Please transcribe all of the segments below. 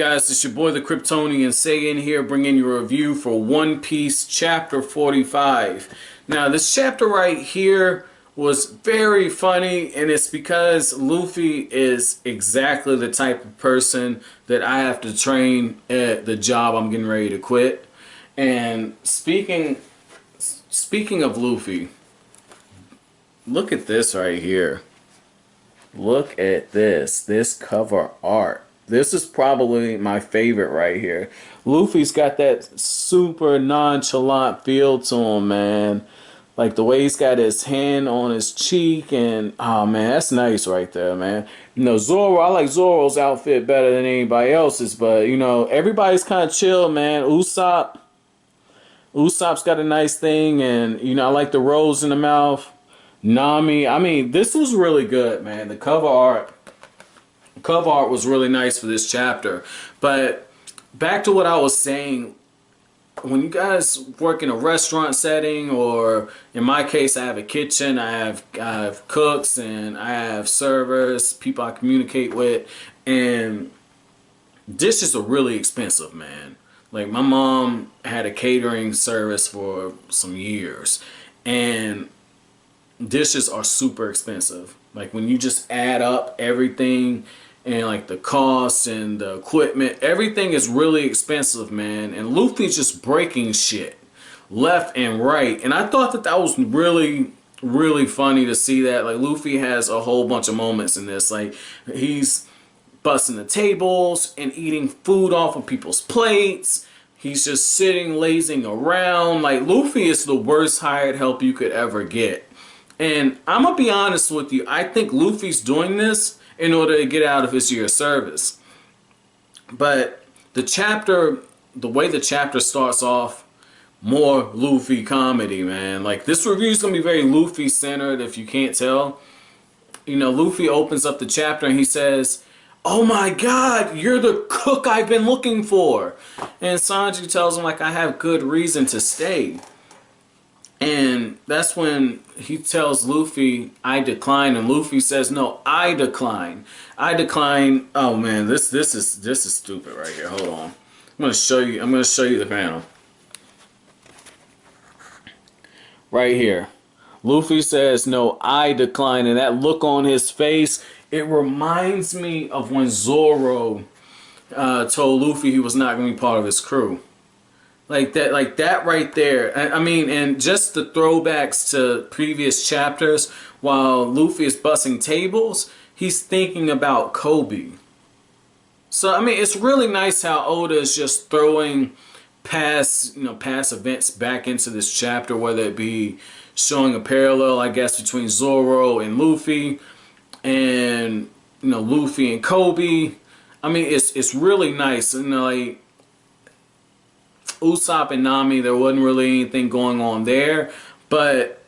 guys? It's your boy the Kryptonian Saiyan here, bringing you a review for One Piece chapter 45. Now this chapter right here was very funny, and it's because Luffy is exactly the type of person that I have to train at the job I'm getting ready to quit. And speaking of Luffy, look at this right here. Look at this cover art. This is probably my favorite right here. Luffy's got that super nonchalant feel to him, man. Like the way he's got his hand on his cheek, and oh man, that's nice right there, man. You know, Zoro, I like Zoro's outfit better than anybody else's, but you know, everybody's kind of chill, man. Usopp's got a nice thing, and you know, I like the rose in the mouth. Nami, I mean, this was really good, man. The cover art was really nice for this chapter. But back to what I was saying, when you guys work in a restaurant setting, or in my case, I have a kitchen, I have cooks, and I have servers, people I communicate with, and dishes are really expensive, man. Like my mom had a catering service for some years, and dishes are super expensive. Like when you just add up everything and like the costs and the equipment, everything is really expensive, man. And Luffy's just breaking shit left and right. And I thought that was really, really funny to see that. Like Luffy has a whole bunch of moments in this. Like he's busting the tables and eating food off of people's plates. He's just sitting, lazing around. Like Luffy is the worst hired help you could ever get. And I'm going to be honest with you, I think Luffy's doing this in order to get out of his year of service. But the way the chapter starts off, more Luffy comedy, man. Like this review is going to be very Luffy centered, if you can't tell. You know, Luffy opens up the chapter and he says, "Oh my God, you're the cook I've been looking for." And Sanji tells him, like, I have good reason to stay. And that's when he tells Luffy, "I decline," and Luffy says, "No, I decline. I decline." Oh man, this is stupid right here. Hold on. I'm gonna show you the panel. Right here. Luffy says, "No, I decline," and that look on his face, it reminds me of when Zoro told Luffy he was not gonna be part of his crew. Like that right there. I mean, and just the throwbacks to previous chapters, while Luffy is busting tables, he's thinking about Kobe. So, I mean, it's really nice how Oda is just throwing past events back into this chapter, whether it be showing a parallel, I guess, between Zoro and Luffy, and, you know, Luffy and Kobe. I mean, it's really nice. You know, like, Usopp and Nami, there wasn't really anything going on there, but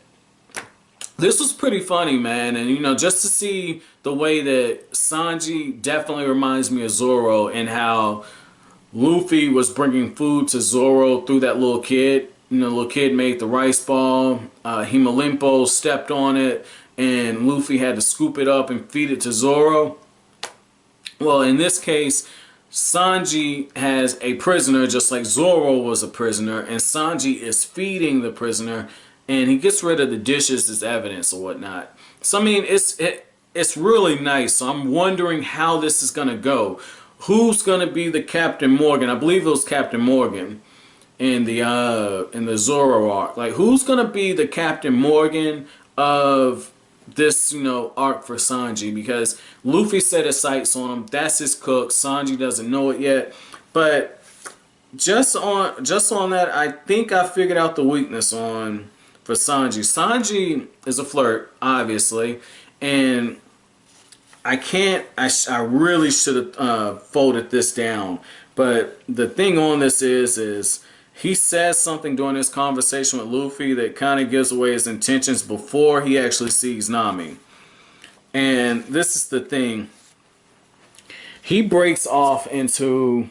this was pretty funny, man. And you know, just to see the way that Sanji definitely reminds me of Zoro, and how Luffy was bringing food to Zoro through that little kid. You know, the little kid made the rice ball, Himalimpo stepped on it, and Luffy had to scoop it up and feed it to Zoro. Well, in this case, Sanji has a prisoner, just like Zoro was a prisoner, and Sanji is feeding the prisoner, and he gets rid of the dishes as evidence or whatnot. So I mean, it's really nice. So I'm wondering how this is gonna go. Who's gonna be the Captain Morgan? I believe it was Captain Morgan in the Zoro arc. Like, who's gonna be the Captain Morgan of this, you know, arc for Sanji? Because Luffy set his sights on him. That's his cook. Sanji doesn't know it yet. But just on that, I think I figured out the weakness for Sanji. Sanji is a flirt, obviously, and I really should have folded this down. But the thing on this is he says something during this conversation with Luffy that kind of gives away his intentions before he actually sees Nami. And this is the thing. He breaks off into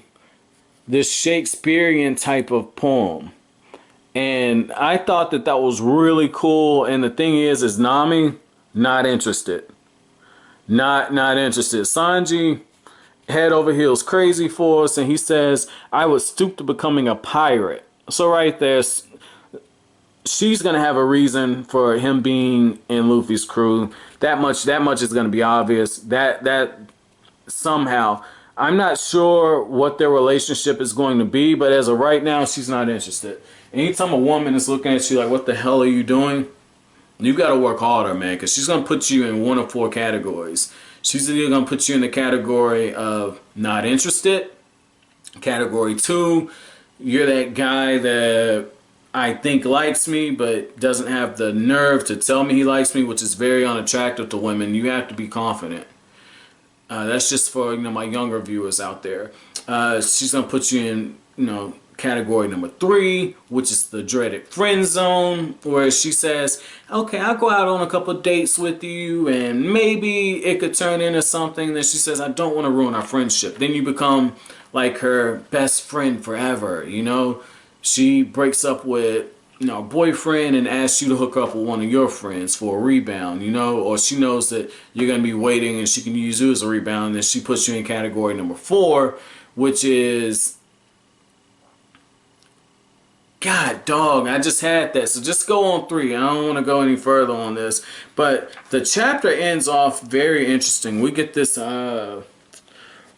this Shakespearean type of poem. And I thought that was really cool. And the thing is Nami not interested. Not interested. Sanji head over heels crazy for us, and he says, I would stoop to becoming a pirate. So right there, she's gonna have a reason for him being in Luffy's crew. That much is gonna be obvious. That somehow, I'm not sure what their relationship is going to be, but as of right now, she's not interested. Anytime a woman is looking at you like, what the hell are you doing? You got to work harder, man, because she's going to put you in one of four categories. She's either going to put you in the category of not interested. Category 2, you're that guy that I think likes me but doesn't have the nerve to tell me he likes me, which is very unattractive to women. You have to be confident. That's just for my younger viewers out there. She's gonna put you in category number 3, which is the dreaded friend zone, where she says, "Okay, I'll go out on a couple of dates with you, and maybe it could turn into something." Then she says, "I don't want to ruin our friendship." Then you become like her best friend forever. She breaks up with a boyfriend and asks you to hook up with one of your friends for a rebound, or she knows that you're going to be waiting and she can use you as a rebound, and she puts you in category number 4, which is, God dog, I just had that. So just go on 3. I don't want to go any further on this, but the chapter ends off very interesting. We get this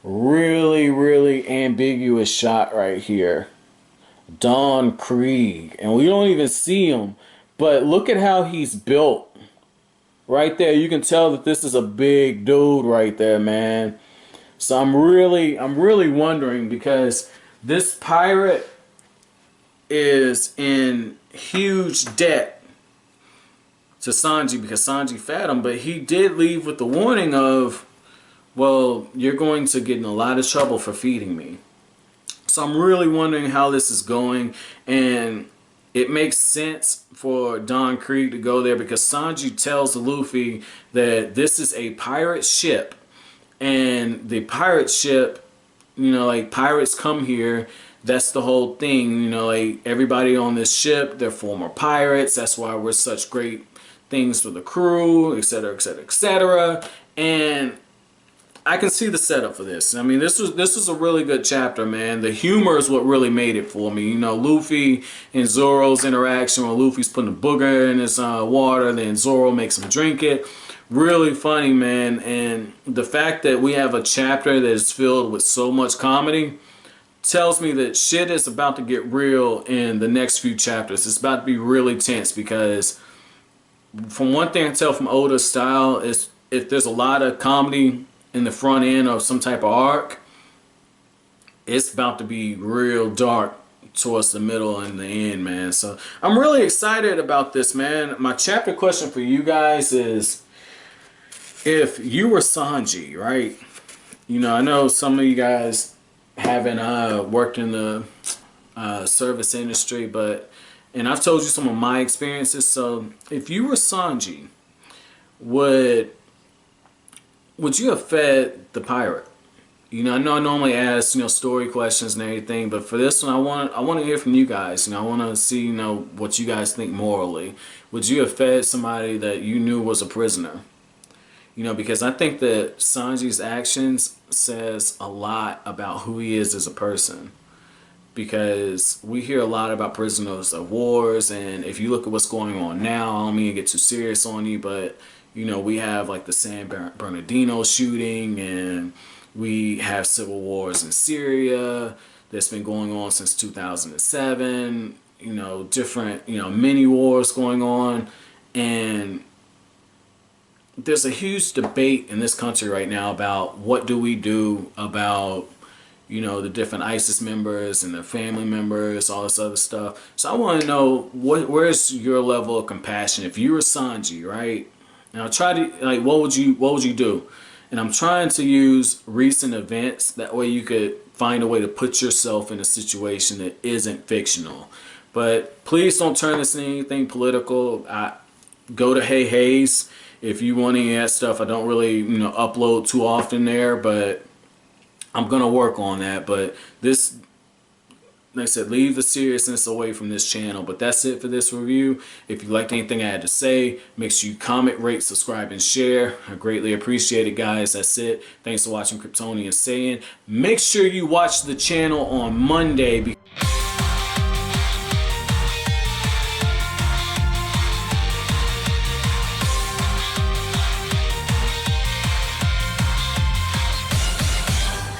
really, really ambiguous shot right here. Don Krieg, and we don't even see him, but look at how he's built right there. You can tell that this is a big dude right there, man. So I'm really wondering, because this pirate is in huge debt to Sanji because Sanji fed him, but he did leave with the warning of, well, you're going to get in a lot of trouble for feeding me. So I'm really wondering how this is going, and it makes sense for Don Krieg to go there because Sanji tells Luffy that this is a pirate ship, and the pirate ship, like pirates come here. That's the whole thing, like everybody on this ship, they're former pirates. That's why we're such great things for the crew, etc., etc., etc. And I can see the setup for this. I mean, this was a really good chapter, man. The humor is what really made it for me. Luffy and Zoro's interaction, where Luffy's putting a booger in his water, then Zoro makes him drink it. Really funny, man. And the fact that we have a chapter that is filled with so much comedy tells me that shit is about to get real in the next few chapters. It's about to be really tense, because from one thing I tell from Oda's style is, if there's a lot of comedy in the front end of some type of arc, it's about to be real dark towards the middle and the end, man. So I'm really excited about this, man. My chapter question for you guys is, if you were Sanji, right? I know some of you guys haven't worked in the service industry, and I've told you some of my experiences. So if you were Sanji, would you have fed the pirate? I know I normally ask, story questions and everything, but for this one, I want to hear from you guys. I want to see, what you guys think morally. Would you have fed somebody that you knew was a prisoner? Because I think that Sanji's actions says a lot about who he is as a person. Because we hear a lot about prisoners of wars, and if you look at what's going on now, I don't mean to get too serious on you, but we have like the San Bernardino shooting, and we have civil wars in Syria that's been going on since 2007. Different mini wars going on, and there's a huge debate in this country right now about what do we do about the different ISIS members and their family members, all this other stuff. So I want to know, where's your level of compassion if you were Sanji, right? Now try to, what would you do? And I'm trying to use recent events, that way you could find a way to put yourself in a situation that isn't fictional. But please don't turn this into anything political. Go to Hey Hayes if you want any of that stuff. I don't really upload too often there, but I'm gonna work on that. But this like I said, leave the seriousness away from this channel. But that's it for this review. If you liked anything I had to say, make sure you comment, rate, subscribe, and share. I greatly appreciate it, guys. That's it. Thanks for watching Kryptonian Saiyan. Make sure you watch the channel on Monday.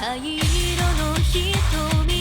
灰色の瞳